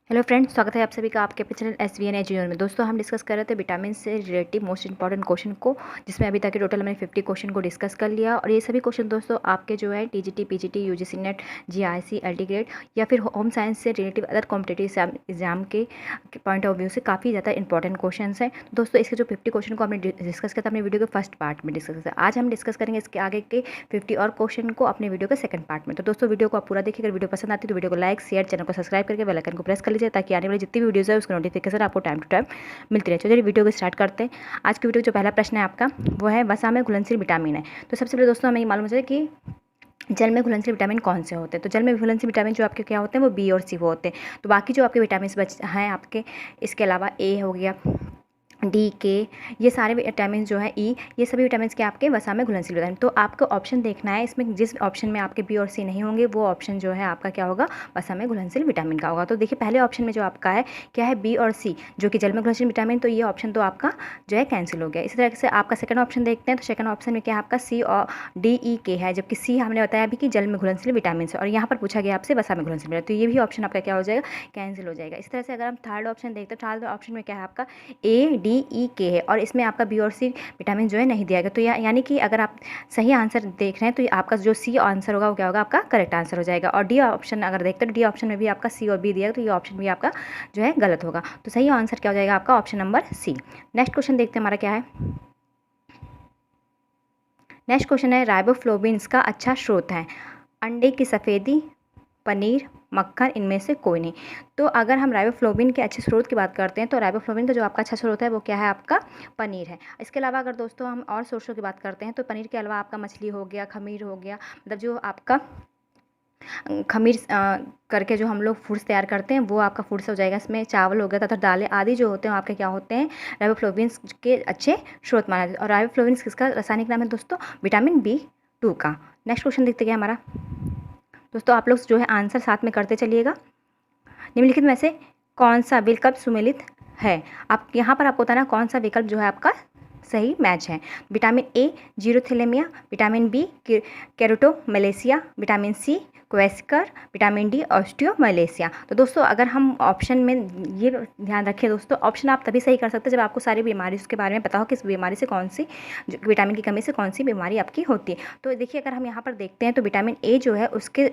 Hello friends, स्वागत है आप सभी का आपके अपने चैनल SVN एजुकेशन में। दोस्तों, हम डिस्कस कर रहे थे विटामिन से रिलेटिव मोस्ट इंपॉर्टेंट क्वेश्चन को, जिसमें अभी तक के टोटल हमने 50 क्वेश्चन को डिस्कस कर लिया। और ये सभी क्वेश्चन दोस्तों आपके जो है TGT, PGT, UGC net, GIC, LT grade या फिर होम साइंस से रिलेटिव अदर कॉम्पिटेटिव एग्जाम के पॉइंट ऑफ व्यू से काफ़ी ज़्यादा इंपॉर्टेंट क्वेश्चन हैं। तो दोस्तों, इसके जो 50 क्वेश्चन को हमने डिस्कस किया था अपने वीडियो के फर्स्ट पार्ट में डिस्कस किया। आज हम डिस्कस करेंगे इसके आगे के 50 और क्वेश्चन को अपने वीडियो के सेकंड पार्ट में। तो दोस्तों, वीडियो को आप पूरा देखिए। अगर वीडियो पसंद आती है तो वीडियो को लाइक, शेयर, चैनल को सब्सक्राइब करके बेल आइकन को प्रेस कर लीजिए, ताकि आने वाली जितनी भी वीडियोज़ है उसका नोटिफिकेशन आपको टाइम टू टाइम मिलती रहे। चलिए वीडियो को स्टार्ट करते हैं। आज की वीडियो जो पहला प्रश्न है आपका, वो है वसा में घुलनशील विटामिन है। तो सबसे पहले दोस्तों हमें ये मालूम है कि जल में घुलनशील विटामिन कौन से होते हैं। तो जल में घुलनशील विटामिन जो आपके क्या होते हैं, वो B और C वो होते हैं। तो बाकी जो आपके विटामिन बच हैं आपके, इसके अलावा A हो गया, D, K, ये सारे विटामिन जो है E, ये सभी विटामिन के आपके वसा में घुलनशील विटामिन। तो आपको ऑप्शन देखना है, इसमें जिस ऑप्शन में आपके B और C नहीं होंगे वो ऑप्शन जो है आपका क्या होगा, वसा में घुलनशील विटामिन का होगा। तो देखिए पहले ऑप्शन में जो आपका है क्या है, B और C, जो कि जल में घुलनशील विटामिन। तो ये ऑप्शन तो आपका जो है कैंसिल हो गया। इसी तरह से आपका सेकंड ऑप्शन देखते हैं। तो सेकंड ऑप्शन में क्या है आपका C और D, E, K है, जबकि C हमने बताया अभी कि जल में घुलनशील विटामिन है, और यहाँ पर पूछा गया आपसे वसा में घुलनशील विटामिन। तो ये भी ऑप्शन आपका क्या हो जाएगा, कैंसिल हो जाएगा। इस तरह से अगर हम थर्ड ऑप्शन देखते हैं, थर्ड ऑप्शन में क्या है आपका A, D, E, K है, और इसमें आपका B और C विटामिन जो है नहीं दिया गया। तो यानी कि अगर आप सही आंसर देख रहे हैं तो आपका जो C आंसर होगा वो क्या होगा, आपका करेक्ट आंसर हो जाएगा। और D ऑप्शन अगर देखते हैं तो D ऑप्शन में भी आपका C और B दिया है, तो ये ऑप्शन भी आपका जो है गलत होगा। तो सही आंसर क्या हो जाएगा आपका, option number C। Next question देखते हैं हमारा क्या है। नेक्स्ट क्वेश्चन है, राइबोफ्लोविन का अच्छा स्रोत है। अंडे की सफ़ेदी, पनीर, मक्खन, इनमें से कोई नहीं। तो अगर हम राइबोफ्लोविन के अच्छे स्रोत की बात करते हैं तो राइबोफ्लोविन का जो आपका अच्छा स्रोत है वो क्या है, आपका पनीर है। इसके अलावा अगर दोस्तों हम और सोर्सों की बात करते हैं तो पनीर के अलावा आपका मछली हो गया, खमीर हो गया, मतलब जो आपका खमीर करके जो हम लोग फूड्स तैयार करते हैं वो आपका फूड्स हो जाएगा। इसमें चावल हो गया तथा दालें आदि जो होते हैं आपके क्या होते हैं, राइबोफ्लोविन्स के अच्छे स्रोत माना जाता है। और राइबोफ्लोविन्स किसका रासायनिक नाम है दोस्तों, विटामिन B2 का। नेक्स्ट क्वेश्चन देखते हैं हमारा। दोस्तों आप लोग जो है आंसर साथ में करते चलिएगा। निम्नलिखित में से कौन सा विकल्प सुमेलित है। आप यहाँ पर आपको बताना कौन सा विकल्प जो है आपका सही मैच है। Vitamin A xerophthalmia, vitamin B keratomalacia, vitamin C क्वेस्कर, विटामिन D ऑस्टियोमलेशिया। तो दोस्तों अगर हम ऑप्शन में ये ध्यान रखें दोस्तों, ऑप्शन आप तभी सही कर सकते हैं जब आपको सारी बीमारी उसके बारे में पता हो, किस बीमारी से कौन सी विटामिन की कमी से कौन सी बीमारी आपकी होती है। तो देखिए अगर हम यहाँ पर देखते हैं तो विटामिन A जो है उसके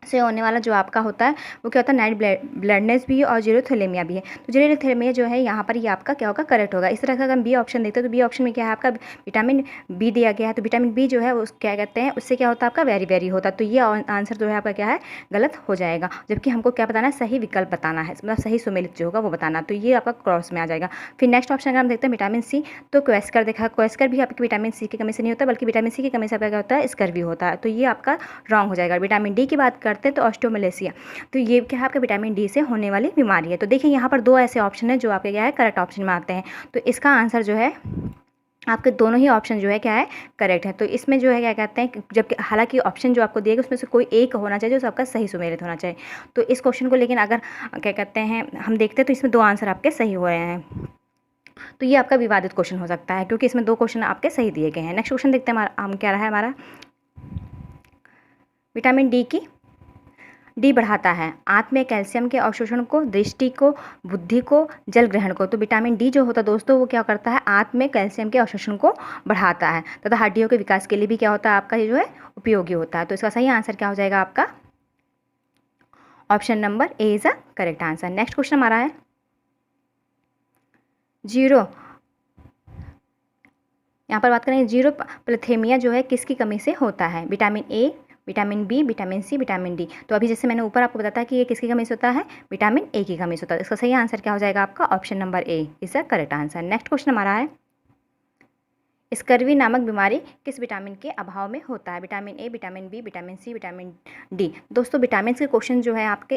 से होने वाला जो आपका होता है वो क्या होता है, नाइट ब्लडनेस भी है और जीरोथैलेमिया भी है। तो जीरोथैलेमिया जो है यहाँ पर ये आपका क्या होगा, करेक्ट होगा। इस तरह से अगर हम B ऑप्शन देखते हैं तो B ऑप्शन में क्या है आपका विटामिन B दिया गया है। तो विटामिन B जो है उस क्या कहते हैं, उससे क्या होता है आपका वेरी वेरी होता है। तो ये आंसर जो है आपका क्या है, गलत हो जाएगा। जबकि हमको क्या बताना है, सही विकल्प बताना है, मतलब सही सुमेलित जो होगा वो बताना। तो ये आपका क्रॉस में आ जाएगा। फिर नेक्स्ट ऑप्शन अगर हम देखते हैं विटामिन C, तो क्वेस्कर देखा, क्वेस्कर भी आपकी विटामिन C की कमी से नहीं होता, बल्कि विटामिन C की कमी से आपका क्या होता है, स्कर्वी होता है। तो ये आपका रॉन्ग हो जाएगा। विटामिन D की बात करते हैं तो ऑस्टियोमलेशिया, तो ये क्या है आपका विटामिन D से होने वाली बीमारी है। तो देखिए यहाँ पर दो ऐसे ऑप्शन है जो आपके क्या है, करेक्ट ऑप्शन में आते हैं। तो इसका आंसर जो है आपके दोनों ही ऑप्शन जो है क्या है, करेक्ट है। तो इसमें जो है क्या कहते हैं, जबकि हालांकि ऑप्शन जो आपको दिए गए उसमें से कोई एक होना चाहिए जो आपका सही सुमेलित होना चाहिए। तो इस क्वेश्चन को लेकिन अगर क्या कहते हैं हम देखते हैं तो इसमें दो आंसर आपके सही हो रहे हैं। तो ये आपका विवादित क्वेश्चन हो सकता है क्योंकि इसमें दो क्वेश्चन आपके सही दिए गए हैं। नेक्स्ट क्वेश्चन देखते हैं हम क्या रहा है हमारा। विटामिन डी बढ़ाता है आंत में कैल्शियम के अवशोषण को, दृष्टि को, बुद्धि को, जल ग्रहण को। तो विटामिन डी जो होता है दोस्तों वो क्या करता है, आंत में कैल्शियम के अवशोषण को बढ़ाता है तथा हड्डियों के विकास के लिए भी क्या होता है आपका, ये जो है उपयोगी होता है। तो इसका सही आंसर क्या हो जाएगा आपका, option number A is a correct answer. Next question हमारा है जीरो, यहाँ पर बात करें जीरो प्लेथेमिया जो है किसकी कमी से होता है। Vitamin A, vitamin B, vitamin C, vitamin D। तो अभी जैसे मैंने ऊपर आपको बताया कि ये किसकी कमी से होता है, विटामिन A की कमी से होता है। इसका सही आंसर क्या हो जाएगा आपका, option number A is the correct answer. Next question हमारा है स्कर्वी नामक बीमारी किस विटामिन के अभाव में होता है। Vitamin A, vitamin B, vitamin C, vitamin D। दोस्तों विटामिन के क्वेश्चन जो है आपके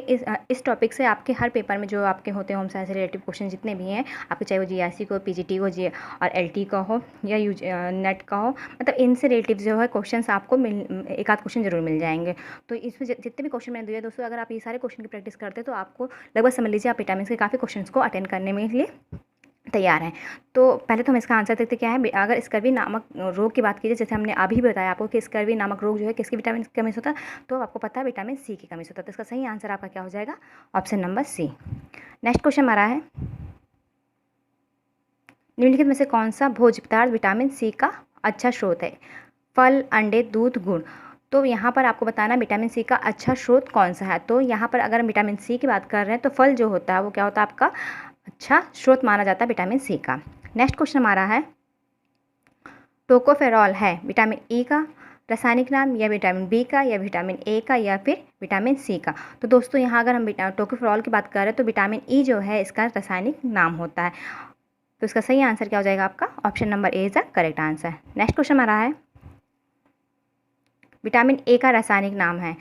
इस टॉपिक से आपके हर पेपर में जो आपके होते हैं होम साइंस से रिलेटेड क्वेश्चन जितने भी हैं आपके, चाहे वो GIC को, PGT को, और LT का हो या नेट का हो, मतलब इनसे रिलेटिव जो है क्वेश्चन आपको एक आध क्वेश्चन जरूर मिल जाएंगे। तो इसमें जितने भी क्वेश्चन मैंने दिए दोस्तों, अगर आप ये सारे क्वेश्चन की प्रैक्टिस करते हैं तो आपको लगभग समझ लीजिए आप विटामिन के काफ़ी क्वेश्चन को अटेंड करने में लिए तैयार हैं। तो पहले तो हम इसका आंसर देखते क्या है। अगर स्कर्वी नामक रोग की बात कीजिए, जैसे हमने अभी बताया आपको कि स्कर्वी नामक रोग जो है किसकी विटामिन की कमी से होता है, तो आपको पता है विटामिन सी की कमी से होता है। तो इसका सही आंसर आपका क्या हो जाएगा, option number C. Next question हमारा है, निम्नलिखित में से कौन सा भोज्य पदार्थ विटामिन सी का अच्छा स्रोत है। फल, अंडे, दूध, गुड़। तो यहाँ पर आपको बताना विटामिन सी का अच्छा स्रोत कौन सा है। तो यहाँ पर अगर हम विटामिन सी की बात कर रहे हैं तो फल जो होता है वो क्या होता है, आपका अच्छा स्रोत माना जाता है विटामिन सी का। नेक्स्ट क्वेश्चन हमारा है, टोकोफेरॉल है विटामिन ई का रासायनिक नाम, या विटामिन बी का, या विटामिन ए का, या फिर विटामिन सी का। तो दोस्तों यहाँ अगर हम टोकोफेरॉल की बात कर रहे हैं तो विटामिन ई जो है इसका रासायनिक नाम होता है। तो इसका सही आंसर क्या हो जाएगा आपका, option number A is the correct answer. Next question हमारा है, विटामिन ए का रासायनिक नाम है।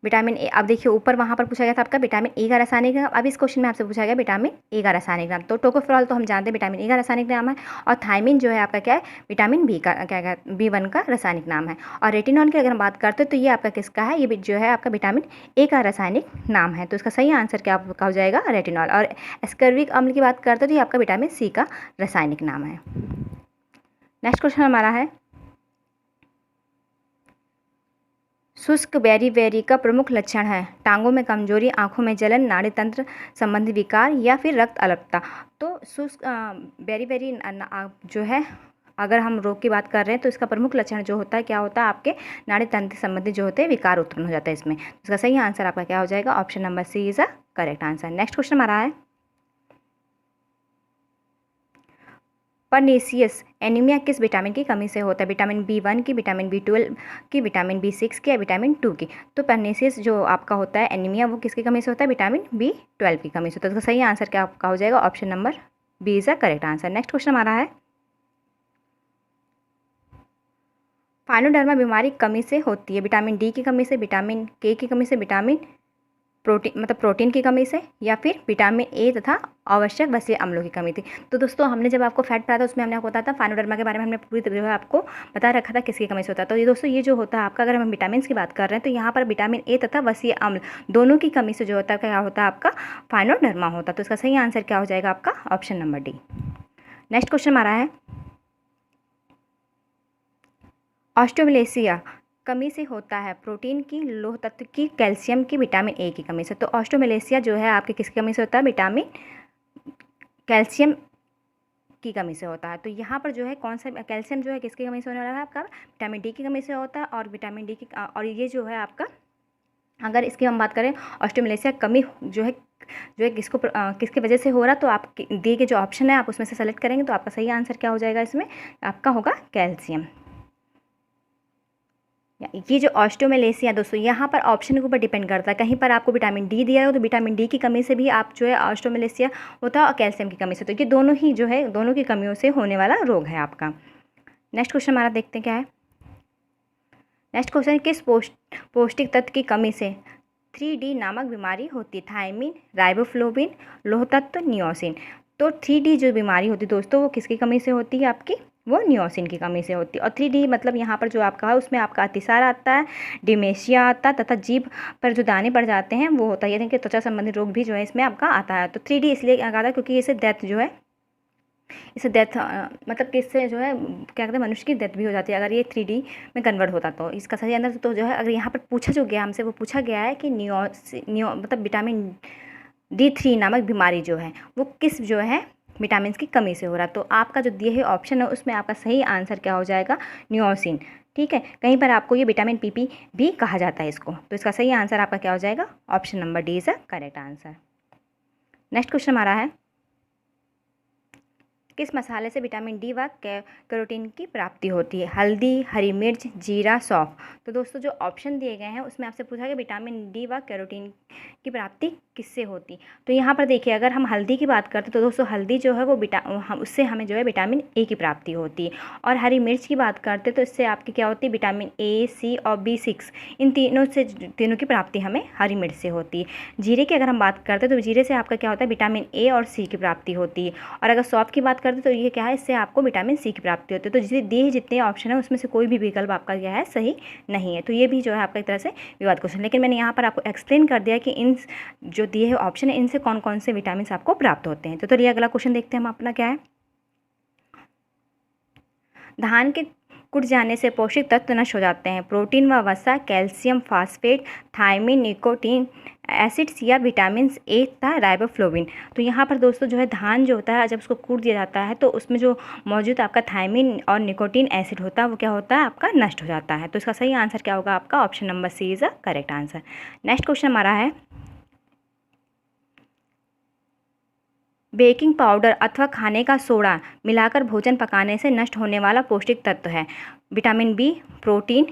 विटामिन ए, अब देखिए ऊपर वहाँ पर पूछा गया था आपका विटामिन ए का रासायनिक नाम, अब इस क्वेश्चन में आपसे पूछा गया विटामिन ए का रासायनिक नाम। तो टोकोफेरॉल तो हम जानते हैं विटामिन ए का रासायनिक नाम है, और थायमिन जो है आपका क्या है, विटामिन बी का क्या B1 का रासायनिक नाम है। और रेटिनॉल की अगर हम बात करते हैं तो ये आपका किसका है, ये जो है आपका विटामिन ए का रासायनिक नाम है। तो इसका सही आंसर क्या आपका हो जाएगा, रेटिनॉल। और एस्कर्बिक अम्ल की बात करते हैं तो ये आपका विटामिन सी का रासायनिक नाम है। नेक्स्ट क्वेश्चन हमारा है, शुष्क बेरी का प्रमुख लक्षण है। टांगों में कमजोरी, आंखों में जलन, नाड़ी तंत्र संबंधी विकार, या फिर रक्त अल्पता। तो शुष्क बेरी जो है, अगर हम रोग की बात कर रहे हैं तो इसका प्रमुख लक्षण जो होता है क्या होता है, आपके नाड़ी तंत्र संबंधी जो होते हैं विकार उत्पन्न हो जाता है इसमें। इसका सही आंसर आपका क्या हो जाएगा, option number C is a correct answer. Next question हमारा है, परनीसियस एनीमिया किस विटामिन की कमी से होता है। विटामिन B1 की, विटामिन B12 की, विटामिन B6 की, या विटामिन 2 की। तो परनीसियस जो आपका होता है एनीमिया, वो किसकी कमी से होता है, विटामिन B12 की कमी से होता है। तो सही आंसर क्या आपका हो जाएगा, option number B is the correct answer. Next question हमारा है, फाइनोडर्मा बीमारी कमी से होती है। विटामिन डी की कमी से, विटामिन के की कमी से, विटामिन प्रोटीन की कमी से, या फिर विटामिन ए तथा आवश्यक वसीय अम्लों की कमी थी। तो दोस्तों हमने जब आपको फैट पढ़ा था उसमें हमने आपको बताया था फाइनोडर्मा के बारे में, हमने पूरी तरह आपको बता रखा था किसकी कमी से होता है। तो ये दोस्तों ये जो होता है आपका, अगर हम विटामिन की बात कर रहे हैं तो यहाँ पर विटामिन ए तथा वसीय अम्ल दोनों की कमी से जो होता है क्या होता है, आपका फाइनोडर्मा होता है। तो इसका सही आंसर क्या हो जाएगा आपका, option number D. Next question हमारा है, ऑस्टियोमलेसिया कमी से होता है। प्रोटीन की, लोह तत्व की, कैल्शियम की, विटामिन ए की कमी से। तो ऑस्टियोमलेसिया जो है आपके किसकी कमी से होता है, विटामिन कैल्शियम की कमी से होता है। तो यहाँ पर जो है कौन सा कैल्शियम जो है किसकी कमी से होने वाला है, आपका विटामिन डी की कमी से होता है। और विटामिन डी की, और ये जो है आपका, अगर इसकी हम बात करें ऑस्टियोमलेसिया कमी जो है किसकी वजह से हो रहा है, तो आप दिए के जो ऑप्शन है आप उसमें से सेलेक्ट करेंगे तो आपका सही आंसर क्या हो जाएगा, इसमें आपका होगा कैल्शियम। ये जो ऑस्टियोमलेसिया दोस्तों यहाँ पर ऑप्शन के ऊपर डिपेंड करता है। कहीं पर आपको विटामिन डी दिया हो तो विटामिन डी की कमी से भी आप जो है ऑस्टियोमलेसिया होता है, और कैल्शियम की कमी से। तो ये दोनों ही जो है दोनों की कमियों से होने वाला रोग है आपका। नेक्स्ट क्वेश्चन हमारा देखते हैं क्या है। नेक्स्ट क्वेश्चन, किस पौष्टिक तत्व की कमी से 3D नामक बीमारी होती है। थायमिन, राइबोफ्लोविन, लोह तत्व, नियोसिन। तो 3D जो बीमारी होती है दोस्तों वो किसकी कमी से होती है, आपकी वो नियोसिन की कमी से होती है। और 3D मतलब यहाँ पर जो आपका है उसमें आपका अतिसार आता है, डिमेशिया आता है, तथा जीभ पर जो दाने पड़ जाते हैं वो होता है। यानी कि त्वचा संबंधी रोग भी जो है इसमें आपका आता है। तो 3D इसलिए आता है क्योंकि इसे डेथ जो है, इसे डेथ मतलब कि इससे जो है क्या कहते हैं, मनुष्य की डेथ भी हो जाती है अगर ये 3D में कन्वर्ट होता। तो इसका सही आंसर तो जो है, अगर यहाँ पर पूछा जो गया हमसे, वो पूछा गया है कि मतलब विटामिन D3 नामक बीमारी जो है वो किस जो है विटामिन की कमी से हो रहा है। तो आपका जो दिए हुए ऑप्शन है उसमें आपका सही आंसर क्या हो जाएगा, नियोसिन। ठीक है, कहीं पर आपको ये विटामिन PP भी कहा जाता है इसको। तो इसका सही आंसर आपका क्या हो जाएगा, option number D is the correct answer. Next question हमारा है, किस मसाले से विटामिन डी व कैरोटीन की प्राप्ति होती है। हल्दी, हरी मिर्च, जीरा, सौंफ। तो दोस्तों जो ऑप्शन दिए गए हैं उसमें आपसे पूछा गया विटामिन डी व कैरोटीन की प्राप्ति किससे होती। तो यहाँ पर देखिए, अगर हम हल्दी की बात करते हैं तो दोस्तों हल्दी जो है वो उससे हमें जो है विटामिन ए की प्राप्ति होती है। और हरी मिर्च की बात करते हैं तो इससे आपकी क्या होती है, विटामिन A, C और B6, इन तीनों की प्राप्ति हमें हरी मिर्च से होती है। जीरे की अगर हम बात करते हैं तो जीरे से आपका क्या होता है, विटामिन A और C की प्राप्ति होती है। और अगर सौंफ की बात करते हैं तो ये क्या है, इससे आपको विटामिन सी की प्राप्ति होती है। तो दिए जितने ऑप्शन है उसमें से कोई भी विकल्प आपका क्या है, सही नहीं है। तो ये भी जो है आपका एक तरह से विवाद क्वेश्चन, लेकिन मैंने यहाँ पर आपको एक्सप्लेन कर दिया कि इन जो दिए हुए ऑप्शन है इनसे कौन कौन से विटामिन आपको प्राप्त होते हैं। तो चलिए अगला क्वेश्चन देखते हैं हम अपना क्या है। धान के कुट जाने से पोषक तत्व नष्ट हो जाते हैं। प्रोटीन व वसा, calcium, phosphate, thiamine, nicotine acids या विटामिन ए तथा राइबोफ्लोविन। तो यहाँ पर दोस्तों जो है धान जो होता है जब उसको कूट दिया जाता है तो उसमें जो मौजूद आपका थायमिन और निकोटीन एसिड होता है वो क्या होता है, आपका नष्ट हो जाता है। तो इसका सही आंसर क्या होगा आपका, option number C is a correct answer. Next question हमारा है, बेकिंग पाउडर अथवा खाने का सोडा मिलाकर भोजन पकाने से नष्ट होने वाला पौष्टिक तत्व है। विटामिन बी, प्रोटीन,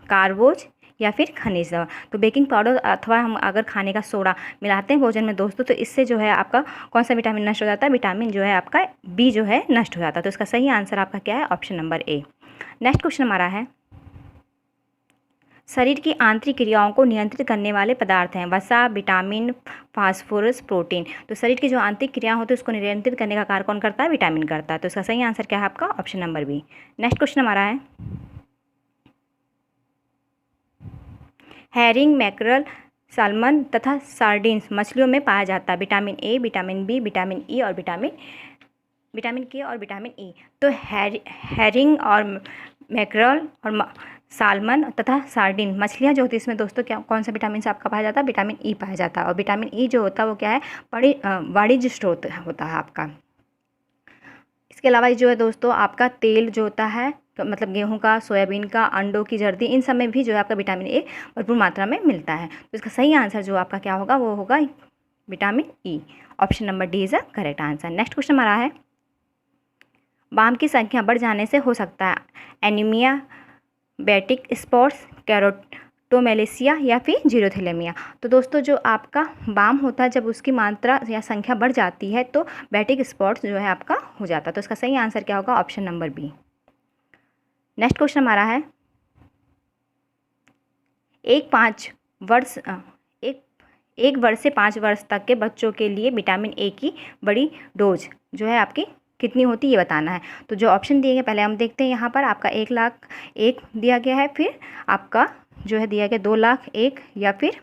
कार्बोज या फिर खनिज। तो बेकिंग पाउडर अथवा हम अगर खाने का सोडा मिलाते हैं भोजन में दोस्तों तो इससे जो है आपका कौन सा विटामिन नष्ट हो जाता है, विटामिन जो है आपका बी जो है नष्ट हो जाता है। तो इसका सही आंसर आपका क्या है, ऑप्शन नंबर ए। नेक्स्ट क्वेश्चन हमारा है, शरीर की आंतरिक क्रियाओं को नियंत्रित करने वाले पदार्थ हैं। वसा, विटामिन, फास्फोरस, प्रोटीन। तो शरीर की जो आंतरिक क्रिया होती है उसको नियंत्रित करने का कार्य कौन करता है, विटामिन करता है। तो इसका सही आंसर क्या है आपका, option number B. Next question हमारा है, हैरिंग, मैकरल, सालमन तथा सार्डिन्स मछलियों में पाया जाता है vitamin A, vitamin B, vitamin E और विटामिन के और विटामिन ई। तो हैरिंग और मैकरल और सालमन तथा सार्डिन मछलियाँ जो होती है इसमें दोस्तों क्या कौन सा विटामिन से आपका पाया जाता है, विटामिन ई पाया जाता है। और विटामिन ई जो होता है वो क्या है, वाणिज्य स्रोत होता है आपका। इसके अलावा जो है दोस्तों आपका तेल जो होता है मतलब गेहूं का, सोयाबीन का, अंडों की जर्दी, इन सब में भी जो है आपका विटामिन ए भरपूर मात्रा में मिलता है। तो इसका सही आंसर जो आपका क्या होगा वो होगा vitamin E. Option number D is a correct answer. Next question हमारा है, बाम की संख्या बढ़ जाने से हो सकता है एनीमिया, बेटिक स्पॉट्स, कैरोटोमेलेसिया या फिर जीरोथेलेमिया। तो दोस्तों जो आपका बाम होता है जब उसकी मात्रा या संख्या बढ़ जाती है तो बेटिक स्पॉट्स जो है आपका हो जाता है। तो इसका सही आंसर क्या होगा, option number B. Next question हमारा है, एक वर्ष से 5 वर्ष तक के बच्चों के लिए विटामिन ए की बड़ी डोज जो है आपकी कितनी होती है ये बताना है। तो जो ऑप्शन दिए गए पहले हम देखते हैं। यहाँ पर आपका 1,01,000 दिया गया है, फिर आपका जो है दिया गया 2,01,000 या फिर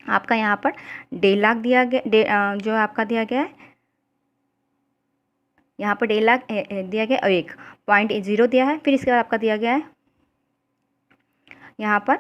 आपका यहाँ पर 1,50,000 दिया गया, जो आपका दिया गया है यहाँ पर 1,50,000 दिया गया और 1.0 दिया है। फिर इसके बाद आपका दिया गया है यहाँ पर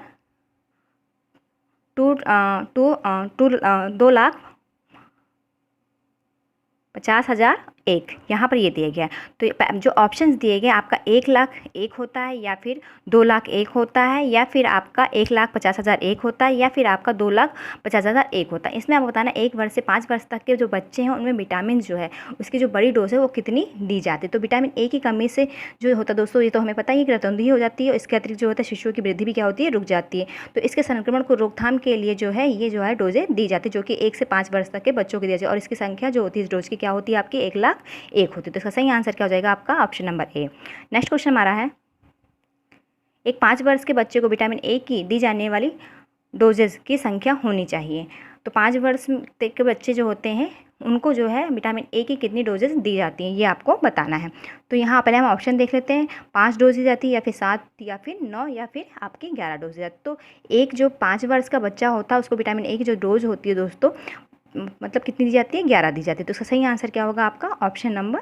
2,50,001 यहाँ पर ये दिया गया है। तो जो ऑप्शंस दिए गए आपका 1,01,000 होता है या फिर 2,01,000 होता है या फिर आपका 1,50,001 होता है या फिर आपका 2,50,001 होता है। इसमें आपको बताना 1 वर्ष से 5 वर्ष तक के जो बच्चे हैं उनमें विटामिन जो है उसकी जो बड़ी डोज है वो कितनी दी जाती है। तो विटामिन ए की कमी से जो होता है दोस्तों ये तो हमें पता ही है कि रतौंधी हो जाती है। इसके अतिरिक्त जो होता है शिशुओं की वृद्धि भी क्या होती है, रुक जाती है। तो इसके संक्रमण को रोकथाम के लिए जो है ये जो है डोजें दी जाती है जो कि 1 से 5 वर्ष तक के बच्चों को दिया जाए। और इसकी संख्या जो होती है इस डोज की क्या होती है आपकी 1,01,000 होती है। तो इसका सही आंसर क्या हो जाएगा आपका, ऑप्शन नंबर ए। नेक्स्ट क्वेश्चन हमारा है, एक 5 वर्ष के बच्चे को विटामिन ए की दी जाने वाली डोजेज की संख्या होनी चाहिए। तो 5 वर्ष तक के बच्चे जो होते हैं उनको जो है विटामिन ए की कितनी डोजेज दी जाती हैं ये आपको बताना है। तो यहाँ पहले हम ऑप्शन देख लेते हैं, 5 डोज दी जाती है या फिर 7 या फिर 9 या फिर आपकी 11 डोज दी जाती है। तो एक जो 5 वर्ष का बच्चा होता है उसको विटामिन ए की जो डोज होती है दोस्तों मतलब कितनी दी जाती है, 11 दी जाती है। तो इसका सही आंसर क्या होगा आपका, ऑप्शन नंबर,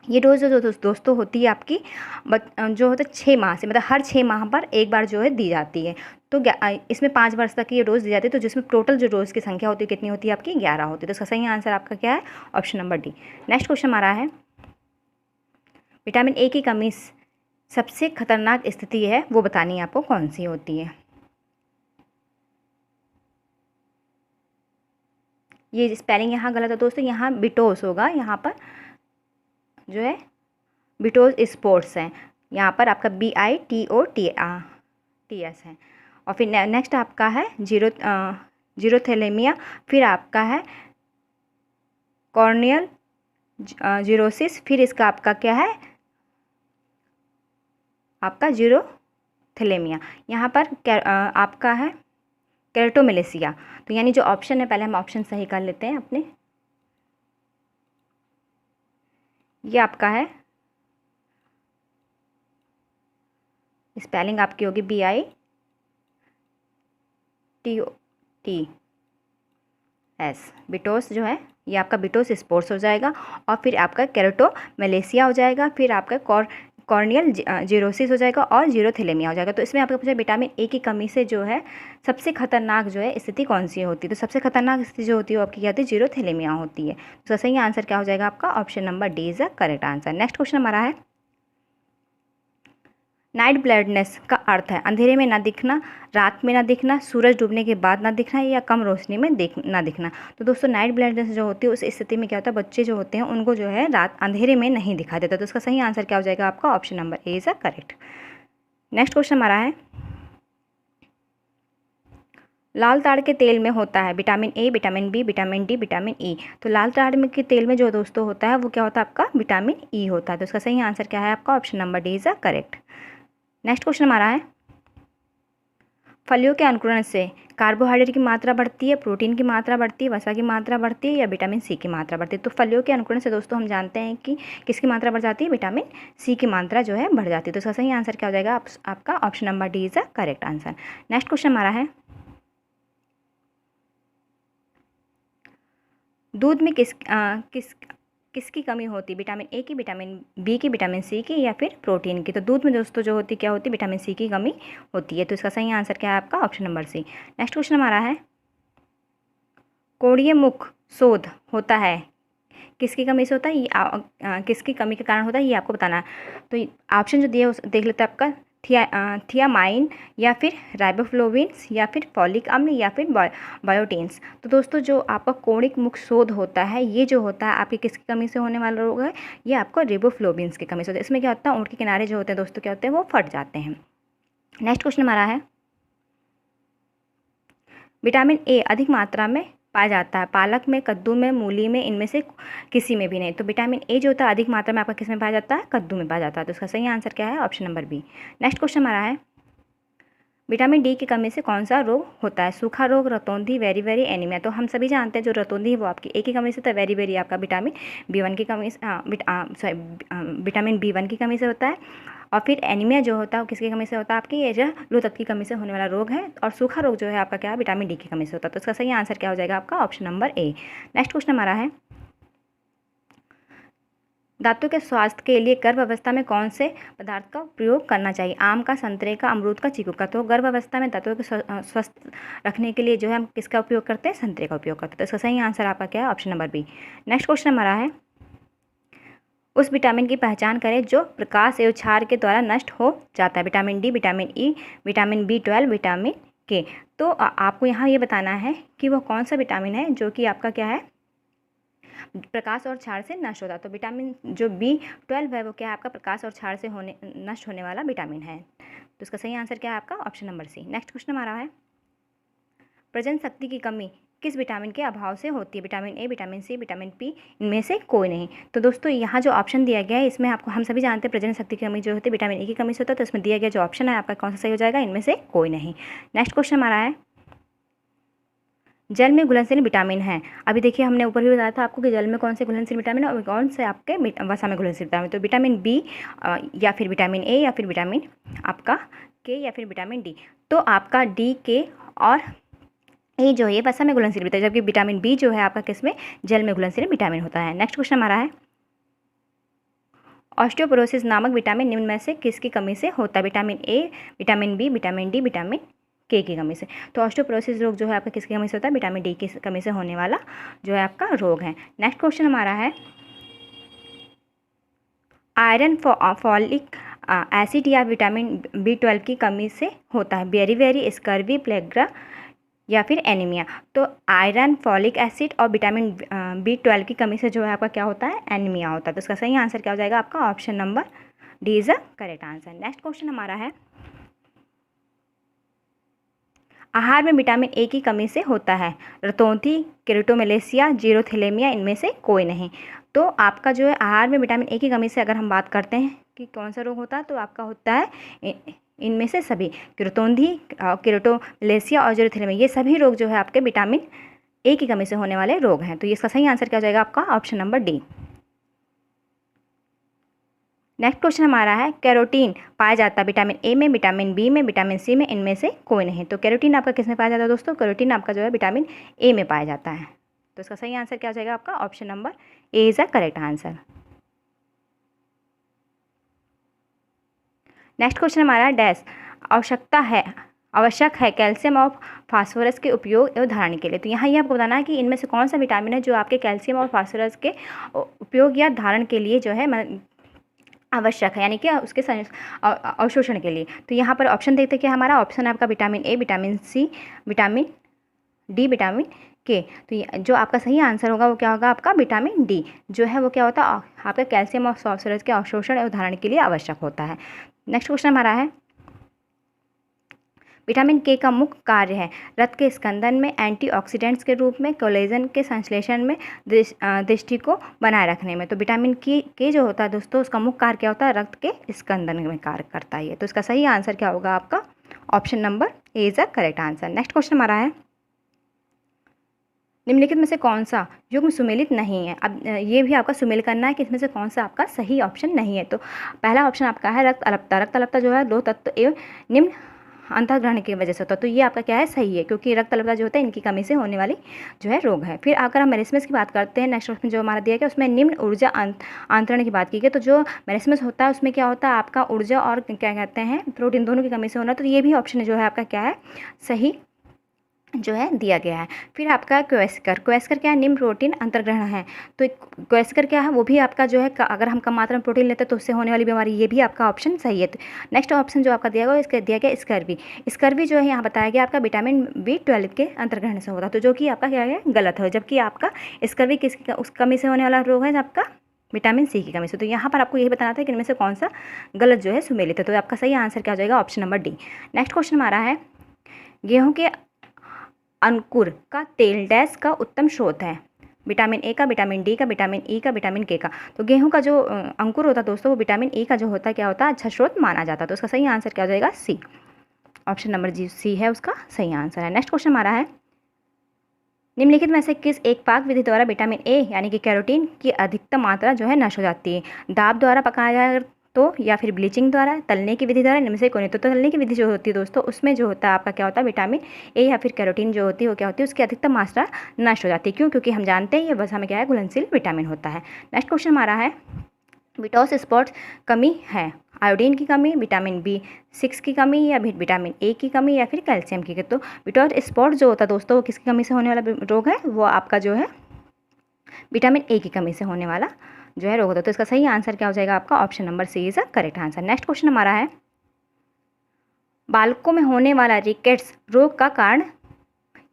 ये डोज जो दोस्तों होती है आपकी जो होता है 6 माह से मतलब हर 6 माह पर एक बार जो है दी जाती है। तो इसमें 5 वर्ष तक की ये डोज दी जाती है। तो जिसमें टोटल जो डोज की संख्या होती है कितनी होती है आपकी, 11 होती है। तो इसका सही आंसर आपका क्या है, option number D. Next question हमारा है, विटामिन ए की कमी सबसे खतरनाक स्थिति है वो बतानी है आपको कौन सी होती है। ये स्पेलिंग यहाँ गलत है दोस्तों, यहाँ बिटोस होगा, यहाँ पर जो है बिटोस स्पोर्ट्स हैं, यहाँ पर आपका BITOTS है। और फिर नेक्स्ट आपका है जीरोथेलेमिया, फिर आपका है कॉर्नियल जीरोसिस, फिर इसका आपका क्या है आपका जीरोथेलेमिया, यहाँ पर आपका है कैरोटोमेलेसिया। तो यानी जो ऑप्शन है पहले हम ऑप्शन सही कर लेते हैं अपने। ये आपका है, स्पेलिंग आपकी होगी BITOS, बिटोस जो है ये आपका बिटोस स्पोर्स हो जाएगा। और फिर आपका केराटोमेलेसिया हो जाएगा, फिर आपका कॉर्नियल जीरोसिस हो जाएगा और जीरोथेलेमिया हो जाएगा। तो इसमें आपका पूछा विटामिन ए की कमी से जो है सबसे खतरनाक जो है स्थिति कौन सी होती है, तो सबसे खतरनाक स्थिति जो होती है वो आपकी क्या होती है, जीरोथेलेमिया होती है। तो सही आंसर क्या हो जाएगा आपका, option number D is the correct answer. Next question हमारा है, नाइट ब्लाइंडनेस का अर्थ है अंधेरे में ना दिखना, रात में ना दिखना, सूरज डूबने के बाद ना दिखना या कम रोशनी में ना दिखना। तो दोस्तों नाइट ब्लाइंडनेस जो होती है उस स्थिति में क्या होता है, बच्चे जो होते हैं उनको जो है रात अंधेरे में नहीं दिखाई देता। तो इसका सही आंसर क्या हो जाएगा आपका, option number A is a correct. Next question हमारा है, लाल ताड़ के तेल में होता है vitamin A, vitamin B, vitamin D, vitamin E. तो लाल ताड़ में के तेल में जो दोस्तों होता है वो क्या होता है आपका, विटामिन ई होता है। तो इसका सही आंसर क्या है आपका, option number D is a correct. Next question हमारा है, फलियों के अंकुरण से कार्बोहाइड्रेट की मात्रा बढ़ती है, प्रोटीन की मात्रा बढ़ती है, वसा की मात्रा बढ़ती है या विटामिन सी की मात्रा बढ़ती है। तो फलियों के अंकुरण से दोस्तों हम जानते हैं कि किसकी मात्रा बढ़ जाती है, विटामिन सी की मात्रा जो है बढ़ जाती है। तो इसका सही आंसर क्या हो जाएगा आपका, option number D is the correct answer. Next question हमारा है, दूध में किसकी कमी होती है, विटामिन ए की, विटामिन बी की, विटामिन सी की या फिर प्रोटीन की। तो दूध में दोस्तों जो होती क्या होती है, विटामिन सी की कमी होती है। तो इसका सही आंसर क्या है आपका, option number C. Next question हमारा है, कोणीय मुख शोध होता है किसकी कमी से होता है, ये किसकी कमी के कारण होता है ये आपको बताना है। तो ऑप्शन जो दिए देख लेते हैं आपका, थियामाइन या फिर राइबोफ्लोविन्स या फिर फॉलिक अम्ल या फिर बायोटिन्स। तो दोस्तों जो आपका कोणिक मुख शोध होता है ये जो होता है आपकी किसकी कमी से होने वाला रोग है, ये आपको रिबोफ्लोविन्स की कमी से होता है। इसमें क्या होता है, ऊँट के किनारे जो होते हैं दोस्तों क्या होते हैं, वो फट जाते हैं। नेक्स्ट क्वेश्चन हमारा है, विटामिन ए अधिक मात्रा में पाया जाता है पालक में, कद्दू में, मूली में, इनमें से किसी में भी नहीं। तो विटामिन ए जो होता है अधिक मात्रा में आपका किस में पाया जाता है, कद्दू में पाया जाता है। तो इसका सही आंसर क्या है, option number B. Next question हमारा है, विटामिन डी की कमी से कौन सा रोग होता है, सूखा रोग, रतौंधी, वेरी वेरी एनीमिया। तो हम सभी जानते हैं जो रतौंधी है वो आपकी ए की कमी से, तो वेरी वेरी आपका विटामिन B1 की कमी से, विटामिन B1 की कमी से होता है। और फिर एनीमिया जो होता है वो किसकी कमी से होता है, आपकी ये जो लोह तत्व की कमी से होने वाला रोग है। और सूखा रोग जो है आपका क्या है, विटामिन डी की कमी से होता है। तो इसका सही आंसर क्या हो जाएगा आपका, ऑप्शन नंबर ए। नेक्स्ट क्वेश्चन हमारा है, दांतों के स्वास्थ्य के लिए गर्भ अवस्था में कौन से पदार्थ का प्रयोग करना चाहिए, आम का, संतरे का, अमरूद का, चीकू का। तो गर्भ अवस्था में दांतों के स्वस्थ रखने के लिए जो है हम किसका उपयोग करते हैं, संतरे का उपयोग करते हैं। तो इसका सही आंसर आपका क्या है, option number B. Next question हमारा है, उस विटामिन की पहचान करें जो प्रकाश एवं क्षार के द्वारा नष्ट हो जाता है, विटामिन डी, विटामिन ई, विटामिन B12, विटामिन के। तो आपको यहाँ ये बताना है कि वो कौन सा विटामिन है जो कि आपका क्या है, प्रकाश और क्षार से नष्ट होता है। तो विटामिन जो B12 है वो क्या है आपका, प्रकाश और क्षार से नष्ट होने वाला विटामिन है। तो इसका सही आंसर क्या है आपका, option number C. Next question हमारा है, प्रजनन शक्ति की कमी किस विटामिन के अभाव से होती है, vitamin A, vitamin C, vitamin P, इनमें से कोई नहीं। तो दोस्तों यहाँ जो ऑप्शन दिया गया है इसमें आपको, हम सभी जानते हैं प्रजनन शक्ति की कमी जो होती है विटामिन ए की कमी से होता है। तो इसमें दिया गया जो ऑप्शन है आपका कौन सा सही हो जाएगा, इनमें से कोई नहीं। नेक्स्ट क्वेश्चन हमारा है, जल में घुलनशील विटामिन है। अभी देखिए हमने ऊपर भी बताया था आपको कि जल में कौन से घुलनशील विटामिन और कौन से आपके वसा में घुलनशील विटामिन। तो विटामिन बी या फिर विटामिन ए या फिर विटामिन आपका के या फिर विटामिन डी। तो आपका डी, के और ए जो है ये वसा में घुलनशील विटामिन, जबकि विटामिन बी जो है आपका किसमें, जल में घुलनशील विटामिन होता है। नेक्स्ट क्वेश्चन हमारा है, ऑस्टियोपोरोसिस नामक विटामिन निम्न में से किसकी कमी से होता है, vitamin A, vitamin B, vitamin D, vitamin K की कमी से। तो ऑस्टियोपोरोसिस रोग जो है आपका किसकी कमी से होता है, विटामिन डी की कमी से होने वाला जो है आपका रोग है। नेक्स्ट क्वेश्चन हमारा है, आयरन, फॉलिक एसिड या विटामिन B12 की कमी से होता है, बेरी वेरी, स्कर्वी, प्लेग्रा या फिर एनीमिया। तो आयरन, फॉलिक एसिड और विटामिन B12 की कमी से जो है आपका क्या होता है, एनीमिया होता है। तो इसका सही आंसर क्या हो जाएगा आपका, option number D is the correct answer. Next question हमारा है, आहार में विटामिन ए की कमी से होता है, रतौंधी, केराटोमेलेसिया, जीरोथेलेमिया, इनमें से कोई नहीं। तो आपका जो है आहार में विटामिन ए की कमी से अगर हम बात करते हैं कि कौन सा रोग होता है, तो आपका होता है इनमें से सभी, केराटोंधी, केराटोमेलेसिया और जीरोथेलेमिया, ये सभी रोग जो है आपके विटामिन ए की कमी से होने वाले रोग हैं। तो इसका सही आंसर क्या हो जाएगा आपका, option number D. Next question हमारा है कैरोटीन पाया जाता है विटामिन ए में, विटामिन बी में, विटामिन सी में, इनमें से कोई नहीं। तो कैरोटीन आपका किस में पाया जाता है दोस्तों? कैरोटीन आपका जो है विटामिन ए में पाया जाता है। तो इसका सही आंसर क्या हो जाएगा आपका? Option number A is a correct answer. Next question हमारा डैश आवश्यक है कैल्शियम और फास्फोरस के उपयोग एवं धारण के लिए। तो यहाँ ये आपको बताना है कि इनमें से कौन सा विटामिन है जो आपके कैल्शियम और फास्फोरस के उपयोग या धारण के लिए जो है आवश्यक है, यानी कि उसके अवशोषण के लिए। तो यहाँ पर ऑप्शन देखते कि हमारा ऑप्शन है आपका vitamin A, vitamin C, vitamin D, vitamin K. तो जो आपका सही आंसर होगा वो क्या होगा? आपका विटामिन डी जो है वो क्या होता है? आपका कैल्शियम और फास्फोरस के अवशोषण एवं धारण के लिए आवश्यक होता है। नेक्स्ट क्वेश्चन हमारा है विटामिन के का मुख्य कार्य है रक्त के स्कंदन में, एंटीऑक्सीडेंट्स के रूप में, कोलेजन के संश्लेषण में, दृष्टि को बनाए रखने में। तो विटामिन के जो होता है दोस्तों उसका मुख्य कार्य क्या होता है? रक्त के स्कंदन में कार्य करता है। तो इसका सही आंसर क्या होगा आपका? Option number A is a correct answer. Next question हमारा है निम्नलिखित में से कौन सा युग्म सुमेलित नहीं है? अब ये भी आपका सुमेल करना है कि इसमें से कौन सा आपका सही ऑप्शन नहीं है। तो पहला ऑप्शन आपका है रक्त अलपता। रक्त अलपता जो है 2 तत्व एवं निम्न अंतर्ग्रहण की वजह से होता है। तो ये आपका क्या है? सही है, क्योंकि रक्त अलपता जो होता है इनकी कमी से होने वाली जो है रोग है। फिर अगर हम मेरिस्मस की बात करते हैं, नेक्स्ट ऑप्शन जो हमारा दिया गया उसमें निम्न ऊर्जा आंतरण की बात की गई। तो जो मेरिस्मस होता है उसमें क्या होता है? आपका ऊर्जा और क्या कहते हैं प्रोटीन दोनों की कमी से होना। तो ये भी ऑप्शन जो है आपका क्या है? सही जो है दिया गया है। फिर आपका क्वेस्कर क्या है? निम्न प्रोटीन अंतर्ग्रहण है। तो क्वेस्कर क्या है? वो भी आपका जो है अगर हम कम मात्रा में प्रोटीन लेते हैं तो उससे होने वाली बीमारी, ये भी आपका ऑप्शन सही है। नेक्स्ट ऑप्शन जो आपका दिया गया इसका दिया गया स्कर्वी जो है यहाँ बताया गया आपका विटामिन B12 के अंतर्ग्रहण से होता है। तो जो कि आपका क्या है? गलत है, जबकि आपका स्कर्वी किसकी उस कमी से होने वाला रोग है आपका विटामिन सी की कमी से। तो यहाँ पर आपको यही बताना था कि इनमें से कौन सा गलत जो है सुमेलित है। तो आपका सही आंसर क्या हो जाएगा? Option number D. Next question हमारा है गेहूँ के अंकुर का तेल डैश का उत्तम स्रोत है? विटामिन ए का, विटामिन डी का, विटामिन ई का, विटामिन के का। तो गेहूं का जो अंकुर होता है दोस्तों वो विटामिन ए का जो होता है क्या होता है? अच्छा स्रोत माना जाता है। तो उसका सही आंसर क्या हो जाएगा? सी। ऑप्शन नंबर जी सी है उसका सही आंसर है। नेक्स्ट क्वेश्चन हमारा है निम्नलिखित में से किस एक पाक विधि द्वारा विटामिन ए यानी कि कैरोटीन की अधिकतम मात्रा जो है नष्ट हो जाती है? दाब द्वारा पकाया जाए तो, या फिर ब्लीचिंग द्वारा, तलने की विधि द्वारा, इनमें से कोई नहीं। तो तलने की विधि जो होती है दोस्तों उसमें जो होता है आपका क्या होता है? विटामिन ए या फिर कैरोटीन जो होती है वो क्या होती है? उसकी अधिकतम मात्रा नष्ट हो जाती है। क्यों? क्योंकि हम जानते हैं ये वसा में क्या है? घुलनशील विटामिन होता है। नेक्स्ट क्वेश्चन हमारा है विटॉस स्पॉट्स कमी है? आयोडीन की कमी, विटामिन B6 की कमी, या फिर विटामिन ए की कमी, या फिर कैल्शियम की। तो विटॉस स्पॉट जो होता है दोस्तों वो किसकी कमी से होने वाला रोग है? वो आपका जो है विटामिन ए की कमी से होने वाला जो है रोग होता है। तो इसका सही आंसर क्या हो जाएगा आपका? Option number C is a correct answer. Next question हमारा है बालकों में होने वाला रिकेट्स रोग का कारण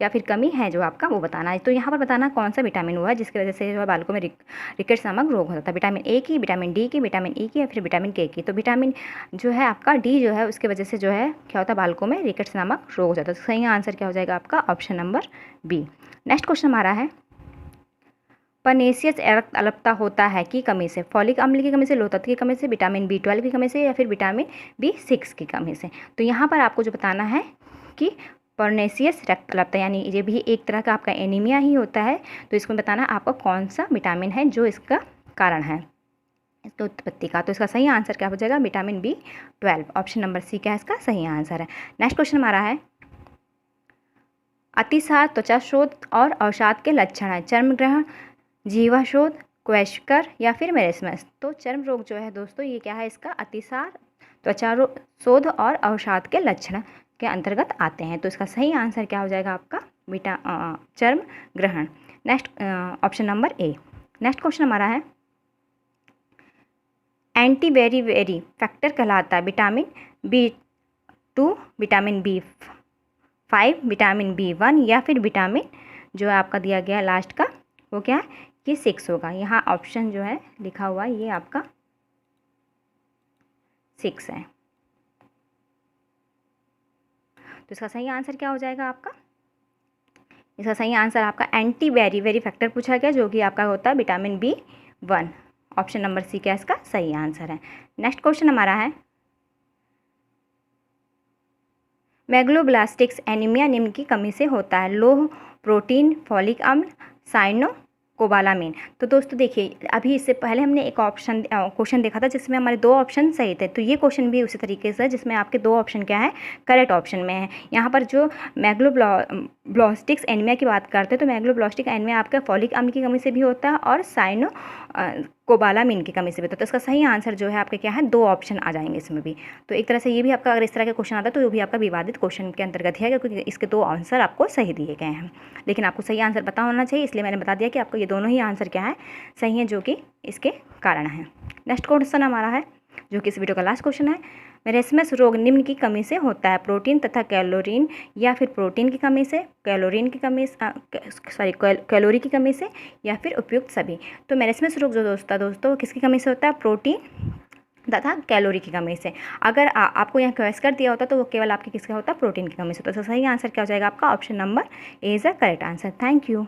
या फिर कमी है जो आपका वो बताना है। तो यहाँ पर बताना कौन सा विटामिन हुआ है जिसकी वजह से जो है बालकों में रिकेट्स नामक रोग होता है? विटामिन ए की, विटामिन डी की, विटामिन ई की, या फिर विटामिन के की। तो विटामिन जो है आपका डी जो है उसकी वजह से जो है क्या होता है? बालकों में रिकेट्स नामक रोग हो जाता है। तो सही आंसर क्या हो जाएगा आपका? Option number B. Next question हमारा है पर्नेसियस रक्त अलपता होता है की कमी से? फॉलिक अम्ल की कमी से, लोह तत्व की कमी से, विटामिन B12 की कमी से, या फिर विटामिन B6 की कमी से। तो यहाँ पर आपको जो बताना है कि पर्नेसियस रक्त अलपता यानी ये भी एक तरह का आपका एनीमिया ही होता है। तो इसमें बताना आपका कौन सा विटामिन है जो इसका कारण है इसकी उत्पत्ति का। तो इसका सही आंसर क्या हो जाएगा? Vitamin B12। ऑप्शन नंबर सी क्या है इसका सही आंसर है। नेक्स्ट क्वेश्चन हमारा है अतिसार त्वचा शोथ और अवसाद के लक्षण है? चर्म ग्रहण, जीवा शोध, क्वेश्कर, या फिर मेरिस्मस। तो चर्म रोग जो है दोस्तों ये क्या है? इसका अतिसार, त्वचा शोध और अवसाद के लक्षण के अंतर्गत आते हैं। तो इसका सही आंसर क्या हो जाएगा आपका? चर्म ग्रहण। नेक्स्ट ऑप्शन नंबर ए। नेक्स्ट क्वेश्चन हमारा है एंटी वेरी फैक्टर कहलाता है vitamin B2, vitamin B5, vitamin B1, या फिर विटामिन जो है आपका दिया गया लास्ट का वो क्या है? ये 6 होगा। यहाँ ऑप्शन जो है लिखा हुआ है ये आपका 6 है। तो इसका सही आंसर क्या हो जाएगा आपका? इसका सही आंसर आपका एंटी वेरी फैक्टर पूछा गया जो कि आपका होता है विटामिन B1। ऑप्शन नंबर सी क्या इसका सही आंसर है। नेक्स्ट क्वेश्चन हमारा है मेगलोब्लास्टिक्स एनीमिया निम्न की कमी से होता है? लोह, प्रोटीन, फॉलिक अम्ल, साइनो कोबालामीन। तो दोस्तों देखिए, अभी इससे पहले हमने एक ऑप्शन क्वेश्चन देखा था जिसमें हमारे 2 ऑप्शन सही थे, तो ये क्वेश्चन भी उसी तरीके से है जिसमें आपके 2 ऑप्शन क्या है, करेक्ट ऑप्शन में है। यहाँ पर जो मैग्लोब्लास्टिक एनीमिया की बात करते हैं तो मैग्लोब्लास्टिक एनीमिया आपका फॉलिक अम्ल की कमी से भी होता है और साइनो कोबालामीन की कमी से भी होता है। तो इसका सही आंसर जो है आपके क्या है, 2 ऑप्शन आ जाएंगे इसमें भी। तो एक तरह से ये भी आपका अगर इस तरह का क्वेश्चन आता है तो ये भी आपका विवादित क्वेश्चन के अंतर्गत है, क्योंकि इसके 2 आंसर आपको सही दिए गए हैं, लेकिन आपको सही आंसर पता होना चाहिए, इसलिए मैंने बता दिया कि आपको ये दोनों ही आंसर क्या है, सही है, जो कि इसके कारण है। नेक्स्ट क्वेश्चन हमारा है, जो कि इस वीडियो का लास्ट क्वेश्चन है, मेरेस्मस रोग निम्न की कमी से होता है, प्रोटीन तथा कैलोरीन, या फिर प्रोटीन की कमी से, कैलोरीन की कमी कैलोरी की कमी से, या फिर उपयुक्त सभी। तो मेरेस्मस रोग जो दोस्तों किसकी कमी से होता है, प्रोटीन तथा कैलोरी की कमी से। अगर आपको यहाँ क्वेश्चन कर दिया होता तो वो केवल आपकी किसका होता, प्रोटीन की कमी से। तो सही आंसर क्या हो जाएगा आपका, option number A is the correct answer. Thank you.